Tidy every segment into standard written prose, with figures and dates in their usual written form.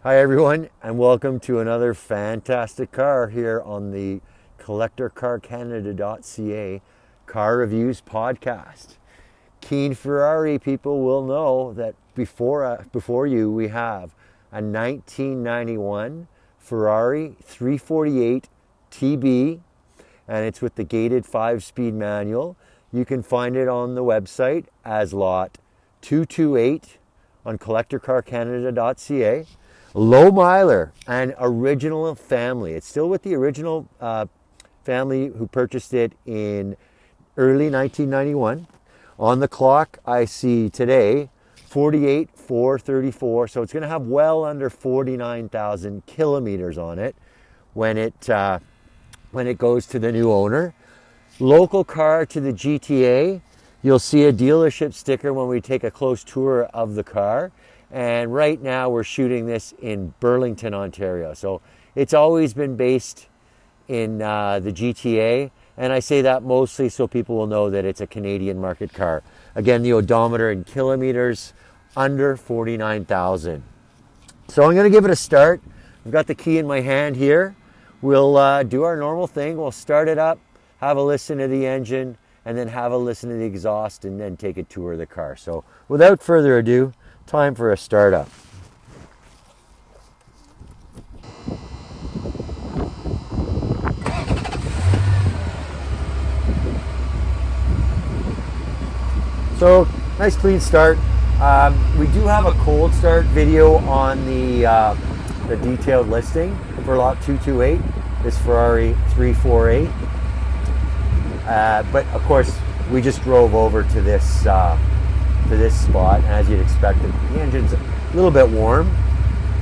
Hi everyone, and welcome to another fantastic car here on the CollectorCarCanada.CA car reviews podcast. Keen Ferrari people will know that before you we have a 1991 Ferrari 348 TB, and it's with the gated 5-speed manual. You can find it on the website as lot 228 on CollectorCarCanada.CA. Low miler and original family. It's still with the original family who purchased it in early 1991. On the clock, I see today 48,434. So it's going to have well under 49,000 kilometers on it when it goes to the new owner. Local car to the GTA. You'll see a dealership sticker when we take a close tour of the car. And right now we're shooting this in Burlington, Ontario. So it's always been based in the GTA. And I say that mostly so people will know that it's a Canadian market car. Again, the odometer in kilometers, under 49,000. So I'm going to give it a start. I've got the key in my hand here. We'll do our normal thing. We'll start it up, have a listen to the engine, and then have a listen to the exhaust, and then take a tour of the car. So without further ado, time for a startup. So nice clean start. We do have a cold start video on the detailed listing for lot 228. This Ferrari 348. But of course, we just drove over to this spot, and as you'd expect, the engine's a little bit warm.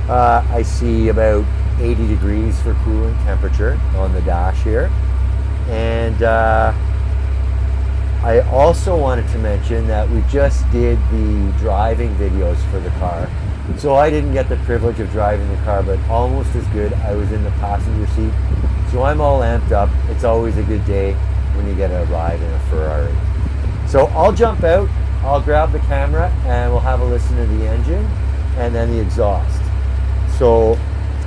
I see about 80 degrees for coolant temperature on the dash here. And I also wanted to mention that we just did the driving videos for the car. So I didn't get the privilege of driving the car, but almost as good. I was in the passenger seat. So I'm all amped up. It's always a good day when you get a ride in a Ferrari. So I'll jump out. I'll grab the camera and we'll have a listen to the engine and then the exhaust. So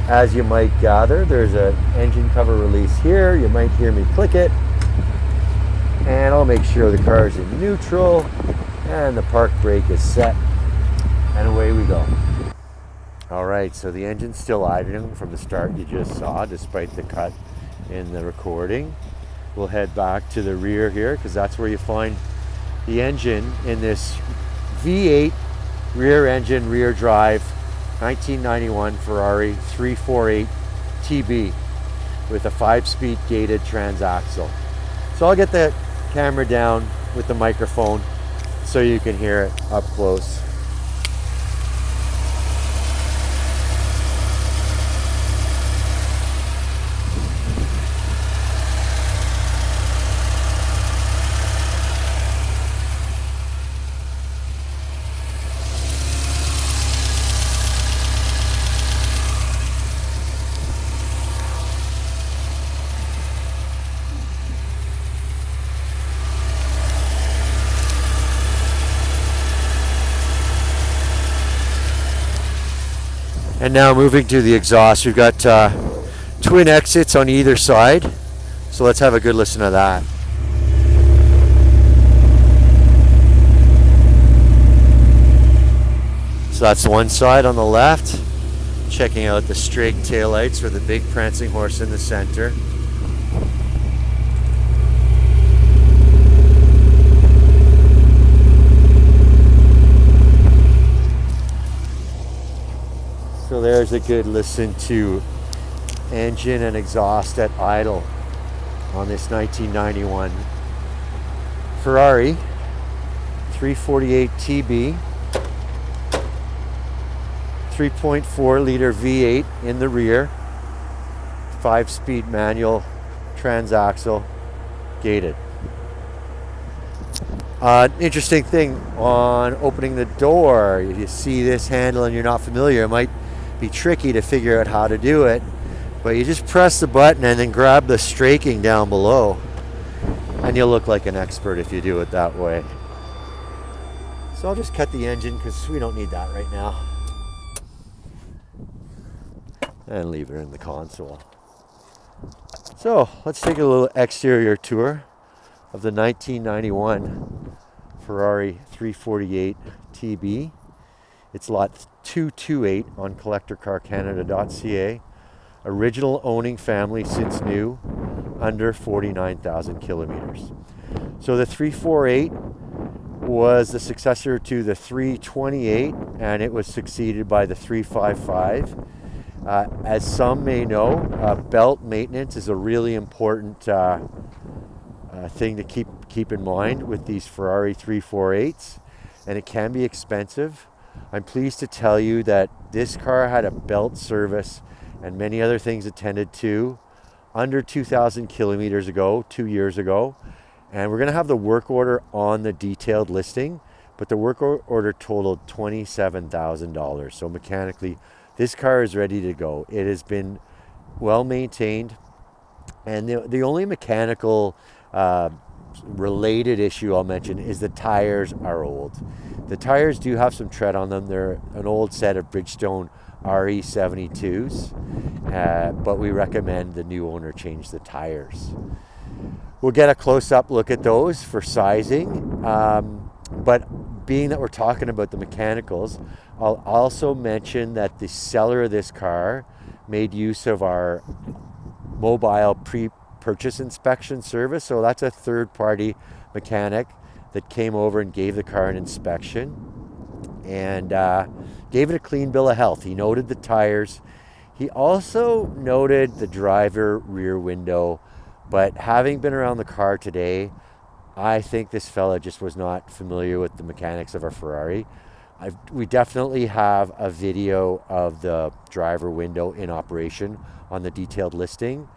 as you might gather, there's an engine cover release here. You might hear me click it. And I'll make sure the car is in neutral and the park brake is set. And away we go. All right, so the engine's still idling from the start you just saw, despite the cut in the recording. We'll head back to the rear here because that's where you find the engine in this V8 rear engine, rear drive 1991 Ferrari 348 TB with a 5-speed gated transaxle. So I'll get the camera down with the microphone so you can hear it up close. And now moving to the exhaust, we've got twin exits on either side. So let's have a good listen to that. So that's one side on the left. Checking out the straight taillights with the big prancing horse in the center. So there's a good listen to engine and exhaust at idle on this 1991 Ferrari 348 TB, 3.4 liter V8 in the rear, 5-speed manual transaxle, gated. Interesting thing on opening the door, if you see this handle and you're not familiar, it might be tricky to figure out how to do it, but you just press the button and then grab the straking down below, and you'll look like an expert if you do it that way. So I'll just cut the engine because we don't need that right now. and leave it in the console. So let's take a little exterior tour of the 1991 Ferrari 348 TB. It's lot 228 on CollectorCarCanada.CA. Original owning family since new, under 49,000 kilometers. So the 348 was the successor to the 328, and it was succeeded by the 355. As some may know, belt maintenance is a really important thing to keep in mind with these Ferrari 348s, and it can be expensive. I'm pleased to tell you that this car had a belt service and many other things attended to under 2,000 kilometers ago, 2 years ago. And we're going to have the work order on the detailed listing, but the work order totaled $27,000. So mechanically, this car is ready to go. It has been well maintained, and the only mechanical related issue I'll mention is the tires are old. The tires do have some tread on them. They're an old set of Bridgestone RE72s, but we recommend the new owner change the tires. We'll get a close-up look at those for sizing, but being that we're talking about the mechanicals, I'll also mention that the seller of this car made use of our mobile pre-purchase inspection service. So that's a third-party mechanic that came over and gave the car an inspection and gave it a clean bill of health. He noted the tires. He also noted the driver rear window, but having been around the car today, I think this fella just was not familiar with the mechanics of our Ferrari. We definitely have a video of the driver window in operation on the detailed listing.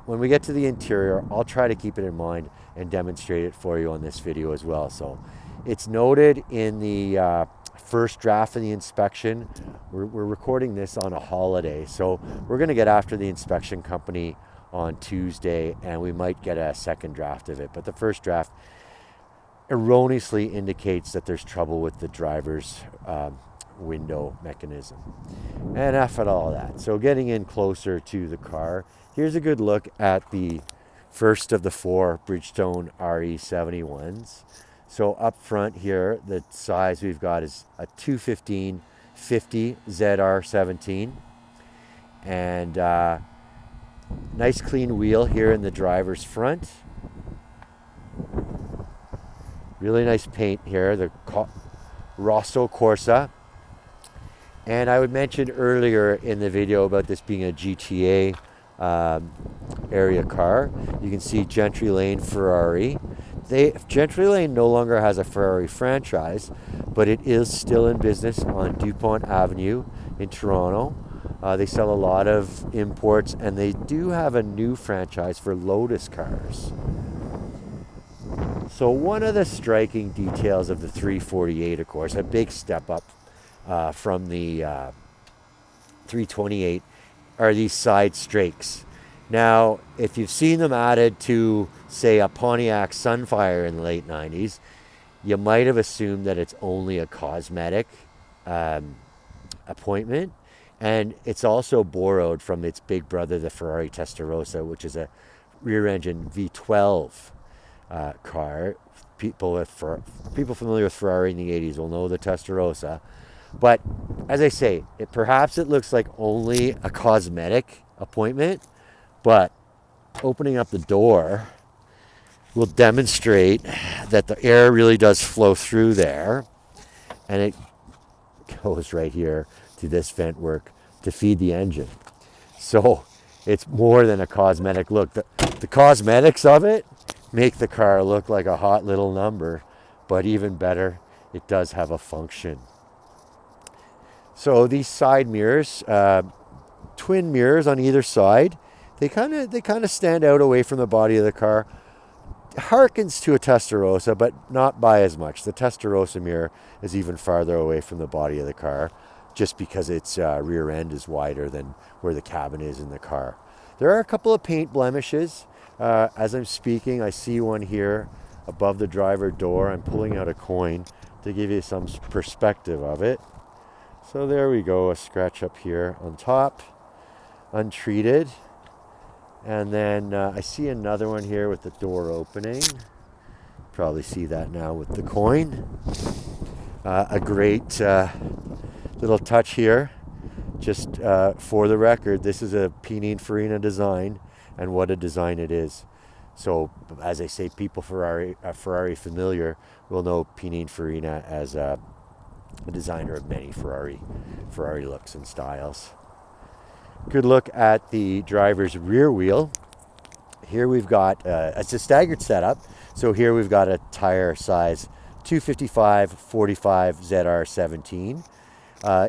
When we get to the interior, I'll try to keep it in mind and demonstrate it for you on this video as well. So it's noted in the first draft of the inspection. We're recording this on a holiday, so we're going to get after the inspection company on Tuesday, and we might get a second draft of it. But the first draft erroneously indicates that there's trouble with the driver's window mechanism. And F at all that. So getting in closer to the car, here's a good look at the first of the 4 Bridgestone RE71s. So up front here, the size we've got is a 215/50 ZR17. And nice clean wheel here in the driver's front. Really nice paint here, the Rosso Corsa. And I would mention earlier in the video about this being a GTA area car. You can see Gentry Lane Ferrari. Gentry Lane no longer has a Ferrari franchise, but it is still in business on DuPont Avenue in Toronto. They sell a lot of imports, and they do have a new franchise for Lotus cars. So one of the striking details of the 348, of course, a big step up from the 328, are these side strakes. Now, if you've seen them added to, say, a Pontiac Sunfire in the late 90s, you might have assumed that it's only a cosmetic appointment. And it's also borrowed from its big brother, the Ferrari Testarossa, which is a rear-engine V12 car. People familiar with Ferrari in the 80s will know the Testarossa. But as I say, perhaps it looks like only a cosmetic appointment, but opening up the door will demonstrate that the air really does flow through there, and it goes right here to this vent work to feed the engine. So it's more than a cosmetic look. The cosmetics of it make the car look like a hot little number, but even better, it does have a function. So these side mirrors, twin mirrors on either side, they kind of stand out away from the body of the car. Harkens to a Testarossa, but not by as much. The Testarossa mirror is even farther away from the body of the car, just because its rear end is wider than where the cabin is in the car. There are a couple of paint blemishes. As I'm speaking, I see one here above the driver door. I'm pulling out a coin to give you some perspective of it. So there we go, a scratch up here on top. untreated. And then I see another one here with the door opening. Probably see that now with the coin. A great little touch here. Just for the record, this is a Pininfarina design, and what a design it is. So, as I say, people Ferrari familiar will know Pininfarina as a designer of many Ferrari looks and styles. Good look at the driver's rear wheel. Here we've got, it's a staggered setup. So here we've got a tire size 255 45 ZR17.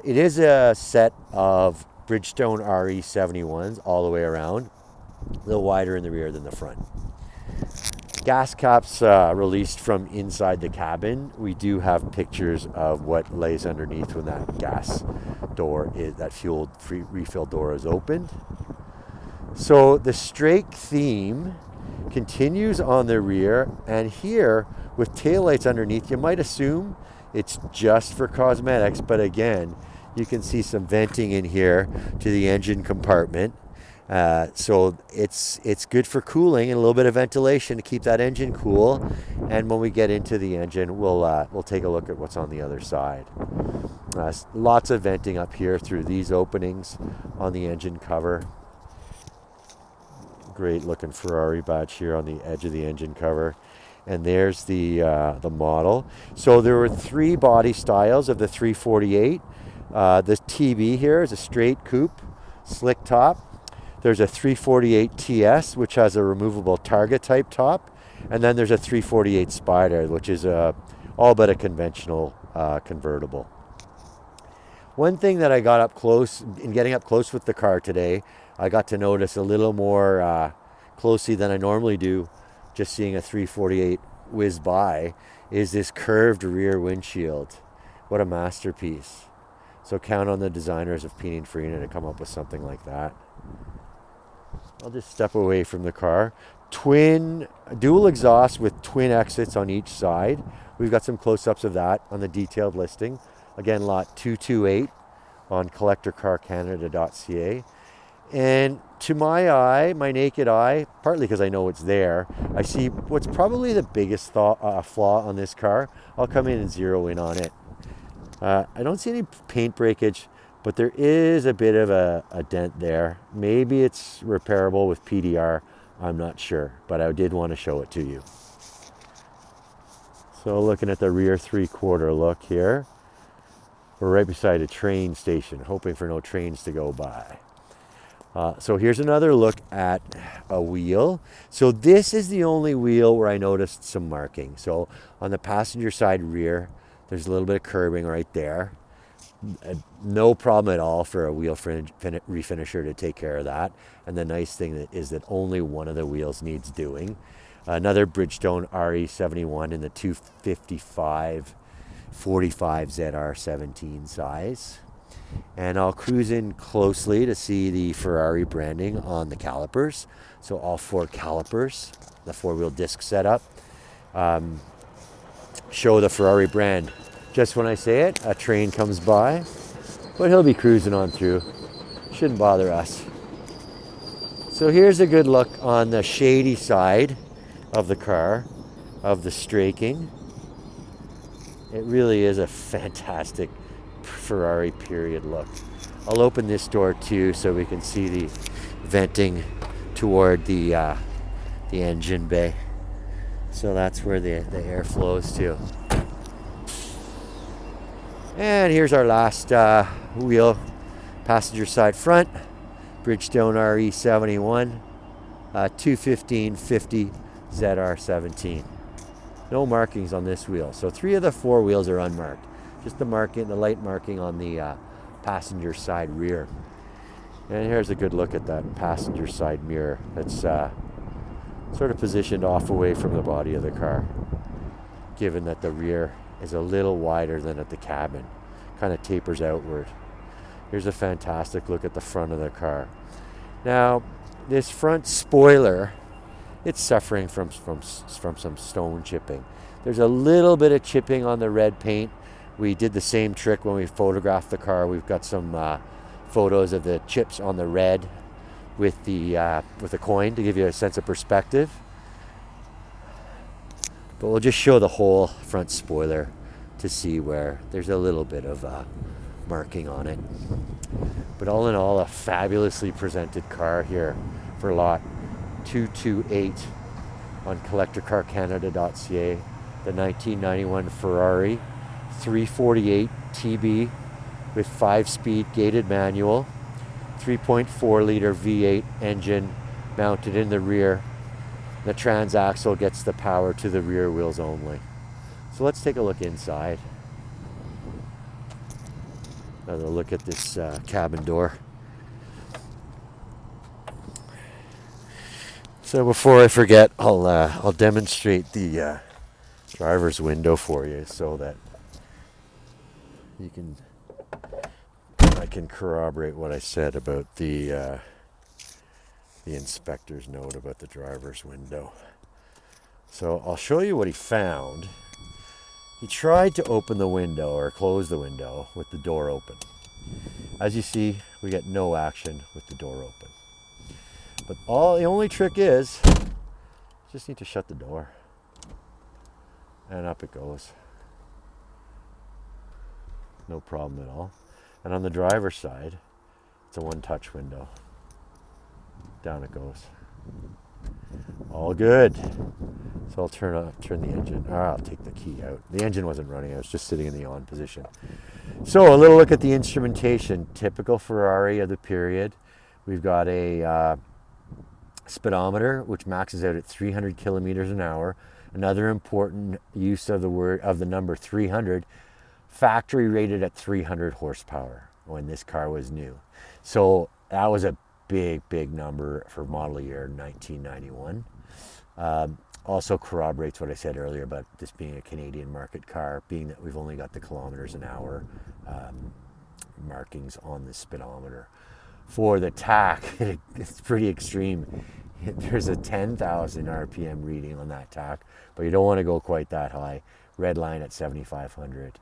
It is a set of Bridgestone RE71s all the way around, a little wider in the rear than the front. Gas caps released from inside the cabin. We do have pictures of what lays underneath when that gas door is, that fuel refill door is opened. So the strake theme continues on the rear, and here with taillights underneath, you might assume it's just for cosmetics, but again, you can see some venting in here to the engine compartment. So it's good for cooling and a little bit of ventilation to keep that engine cool. And when we get into the engine, we'll take a look at what's on the other side. Lots of venting up here through these openings on the engine cover. Great looking Ferrari badge here on the edge of the engine cover. And there's the model. So there were 3 body styles of the 348. The TB here is a straight coupe, slick top. There's a 348 TS, which has a removable Targa type top. And then there's a 348 Spider, which is all but a conventional convertible. One thing that I got up close, in getting up close with the car today, I got to notice a little more closely than I normally do, just seeing a 348 whiz by, is this curved rear windshield. What a masterpiece. So count on the designers of Pininfarina to come up with something like that. I'll just step away from the car. Dual exhaust with twin exits on each side. We've got some close-ups of that on the detailed listing. Again, lot 228 on CollectorCarCanada.CA. And to my eye, my naked eye, partly because I know it's there, I see what's probably the biggest flaw on this car. I'll come in and zero in on it. I don't see any paint breakage, but there is a bit of a dent there. Maybe it's repairable with PDR. I'm not sure, but I did want to show it to you. So looking at the rear 3/4 look here, we're right beside a train station, hoping for no trains to go by. So here's another look at a wheel. So this is the only wheel where I noticed some marking. So on the passenger side rear, there's a little bit of curbing right there. No problem at all for a wheel refinisher to take care of that. And the nice thing is that only one of the wheels needs doing. Another Bridgestone RE71 in the 255 45 ZR17 size. And I'll cruise in closely to see the Ferrari branding on the calipers. So all 4 calipers, the 4-wheel disc setup, show the Ferrari brand. Just when I say it, a train comes by, but he'll be cruising on through. Shouldn't bother us. So here's a good look on the shady side of the car, of the straking. It really is a fantastic Ferrari period look. I'll open this door too so we can see the venting toward the engine bay. So that's where the air flows to. And here's our last wheel, passenger side front, Bridgestone RE71, 215/50 ZR17. No markings on this wheel. So 3 of the 4 wheels are unmarked. Just the light marking on the passenger side rear. And here's a good look at that passenger side mirror. That's sort of positioned off away from the body of the car, given that the rear is a little wider than at the cabin. Kind of tapers outward. Here's a fantastic look at the front of the car. Now, this front spoiler, it's suffering from some stone chipping. There's a little bit of chipping on the red paint. We did the same trick when we photographed the car. We've got some photos of the chips on the red with the coin to give you a sense of perspective. But we'll just show the whole front spoiler to see where there's a little bit of marking on it. But all in all, a fabulously presented car here for lot 228 on CollectorCarCanada.CA. The 1991 Ferrari 348 TB with 5-speed gated manual, 3.4 liter V8 engine mounted in the rear. The transaxle gets the power to the rear wheels only. So let's take a look inside. Another look at this cabin door. So before I forget, I'll demonstrate the driver's window for you so that I can corroborate what I said about the inspector's note about the driver's window. So I'll show you what he found. He tried to open the window or close the window with the door open. As you see, we get no action with the door open. But the only trick is, just need to shut the door. And up it goes. No problem at all. And on the driver's side, it's a one-touch window. Down it goes. All good. So I'll turn the engine. I'll take the key out. The engine wasn't running. I was just sitting in the on position. So a little look at the instrumentation. Typical Ferrari of the period. We've got a speedometer, which maxes out at 300 kilometers an hour. Another important use of the number 300. Factory rated at 300 horsepower when this car was new. So that was a big number for model year 1991. Also corroborates what I said earlier about this being a Canadian market car, being that we've only got the kilometers an hour markings on the speedometer. For the tach, it's pretty extreme. There's a 10,000 RPM reading on that tach, but you don't want to go quite that high. Red line at 7,500.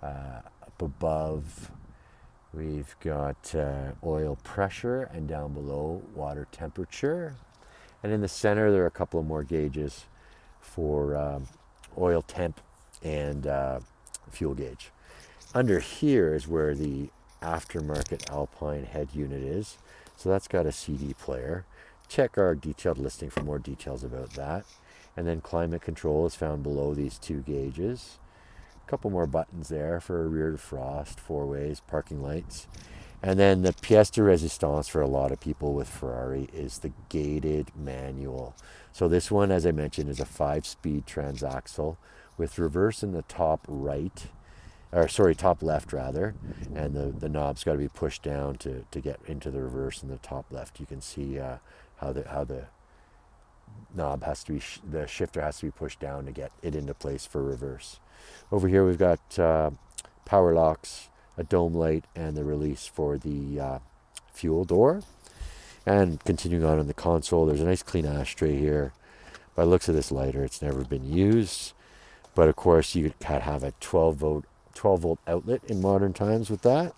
Up above, we've got oil pressure, and down below, water temperature. And in the center, there are a couple of more gauges for oil temp and fuel gauge. Under here is where the aftermarket Alpine head unit is. So that's got a CD player. Check our detailed listing for more details about that. And then climate control is found below these two gauges. A couple more buttons there for a rear defrost, 4-ways, parking lights. And then the pièce de résistance for a lot of people with Ferrari is the gated manual. So this one, as I mentioned, is a 5-speed transaxle with reverse in the top right, top left rather, and the knob's got to be pushed down to get into the reverse in the top left. You can see how the knob has to be, the shifter has to be pushed down to get it into place for reverse. Over here we've got power locks, a dome light, and the release for the fuel door. And continuing on in the console, there's a nice clean ashtray here. By the looks of this lighter, it's never been used, but of course you could have a 12 volt outlet in modern times with that.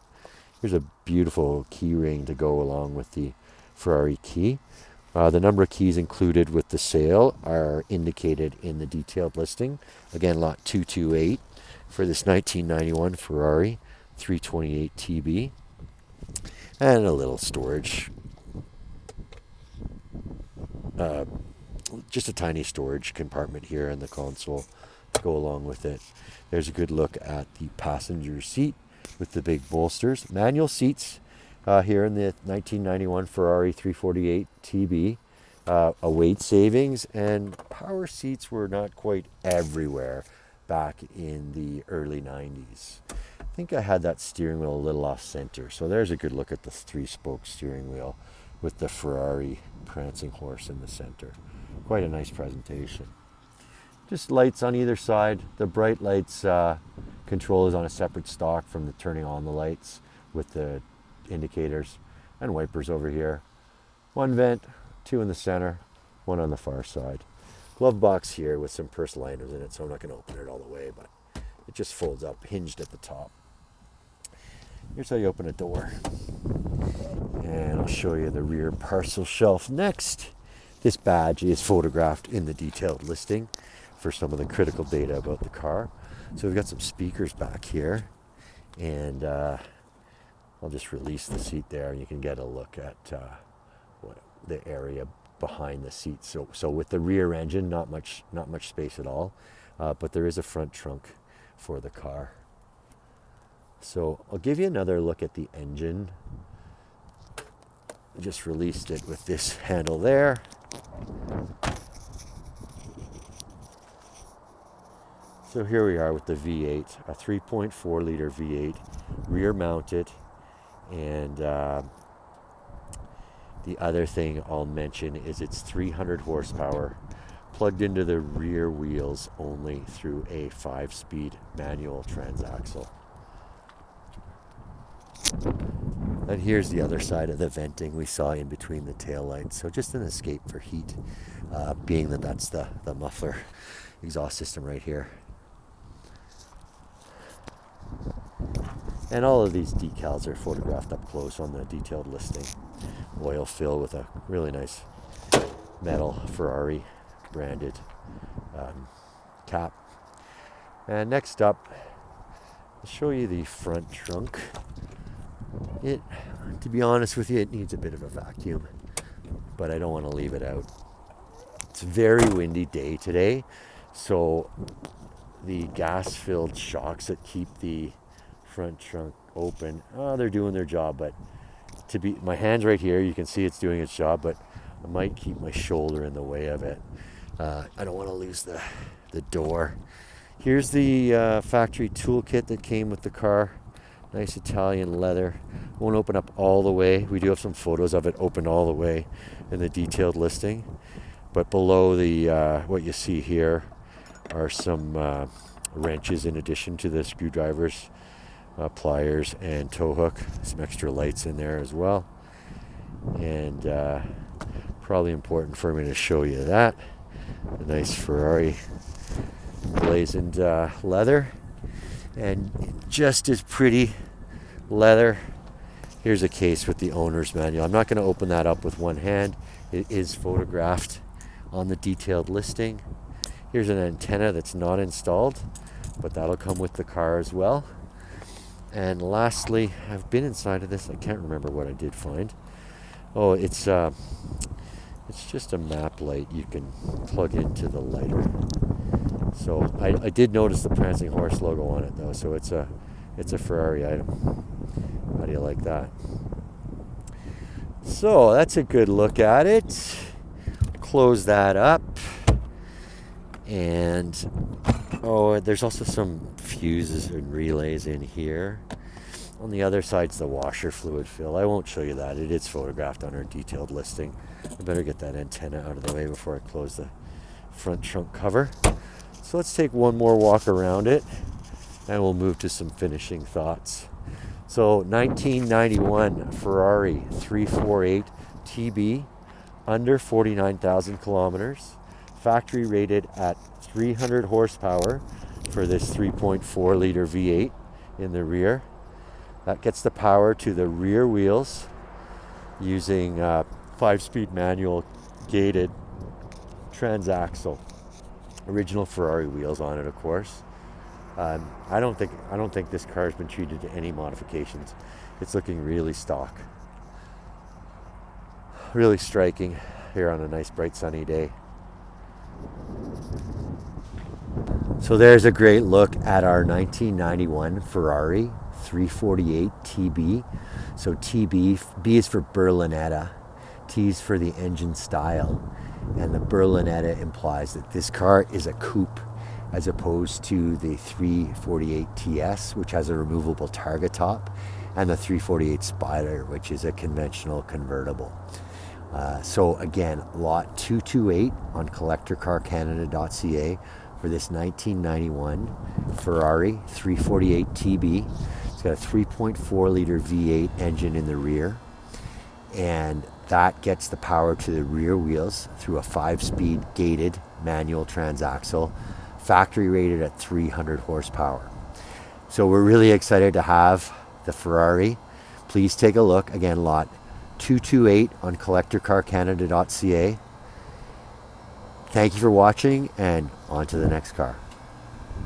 Here's a beautiful key ring to go along with the Ferrari key. The number of keys included with the sale are indicated in the detailed listing. Again, lot 228 for this 1991 Ferrari 328 TB. And a little storage. Just a tiny storage compartment here in the console to go along with it. There's a good look at the passenger seat with the big bolsters. Manual seats here in the 1991 Ferrari 348 TB. A weight savings, and power seats were not quite everywhere back in the early 90s. I think I had that steering wheel a little off center. So there's a good look at the 3-spoke steering wheel with the Ferrari prancing horse in the center. Quite a nice presentation. Just lights on either side. The bright lights control is on a separate stalk from the turning on the lights with the indicators, and wipers over here. One vent, 2 in the center, 1 on the far side. Glove box here with some purse liners in it, so I'm not going to open it all the way, but it just folds up, hinged at the top. Here's how you open a door. And I'll show you the rear parcel shelf next. This badge is photographed in the detailed listing for some of the critical data about the car. So we've got some speakers back here, and I'll just release the seat there. You can get a look at the area behind the seat. So with the rear engine, not much space at all, but there is a front trunk for the car. So I'll give you another look at the engine. I just released it with this handle there. So here we are with the V8, a 3.4 liter V8, rear mounted. And the other thing I'll mention is it's 300 horsepower plugged into the rear wheels only through a 5-speed manual transaxle. And here's the other side of the venting we saw in between the taillights. So just an escape for heat, being that that's the muffler exhaust system right here. And all of these decals are photographed up close on the detailed listing. Oil fill with a really nice metal Ferrari branded cap. And next up, I'll show you the front trunk. To be honest with you, it needs a bit of a vacuum, but I don't want to leave it out. It's a very windy day today, so the gas-filled shocks that keep the front trunk open, they're doing their job, but my hand's right here, you can see it's doing its job, but I might keep my shoulder in the way of it. I don't want to lose the door. Here's the factory toolkit that came with the car. Nice Italian leather. Won't open up all the way. We do have some photos of it open all the way in the detailed listing. But below the what you see here are some wrenches in addition to the screwdrivers, pliers, and tow hook. Some extra lights in there as well. And probably important for me to show you that. A nice Ferrari blazoned leather. And just as pretty leather. Here's a case with the owner's manual. I'm not going to open that up with one hand. It is photographed on the detailed listing. Here's an antenna that's not installed, but that'll come with the car as well. And lastly, I've been inside of this. I can't remember what I did find. Oh, it's just a map light you can plug into the lighter. So I did notice the Prancing Horse logo on it though, so it's a Ferrari item. How do you like that? So that's a good look at it. Close that up. And there's also some fuses and relays in here. On the other side's the washer fluid fill. I won't show you that. It is photographed on our detailed listing. I better get that antenna out of the way before I close the front trunk cover. So let's take one more walk around it and we'll move to some finishing thoughts. So 1991 Ferrari 348 TB, under 49,000 kilometers, factory rated at 300 horsepower for this 3.4 liter V8 in the rear. That gets the power to the rear wheels using 5-speed manual gated transaxle. Original Ferrari wheels on it, of course. I don't think this car has been treated to any modifications. It's looking really stock. Really striking here on a nice bright sunny day. So there's a great look at our 1991 Ferrari 348 TB. So TB, B is for Berlinetta, T is for the engine style, and the Berlinetta implies that this car is a coupe as opposed to the 348 TS, which has a removable targa top, and the 348 Spider, which is a conventional convertible. So again, lot 228 on CollectorCarCanada.CA for this 1991 Ferrari 348 TB. It's got a 3.4 liter V8 engine in the rear, and that gets the power to the rear wheels through a 5-speed gated manual transaxle, factory rated at 300 horsepower. So we're really excited to have the Ferrari, please take a look. Again, lot 228 on CollectorCarCanada.CA. Thank you for watching, and on to the next car.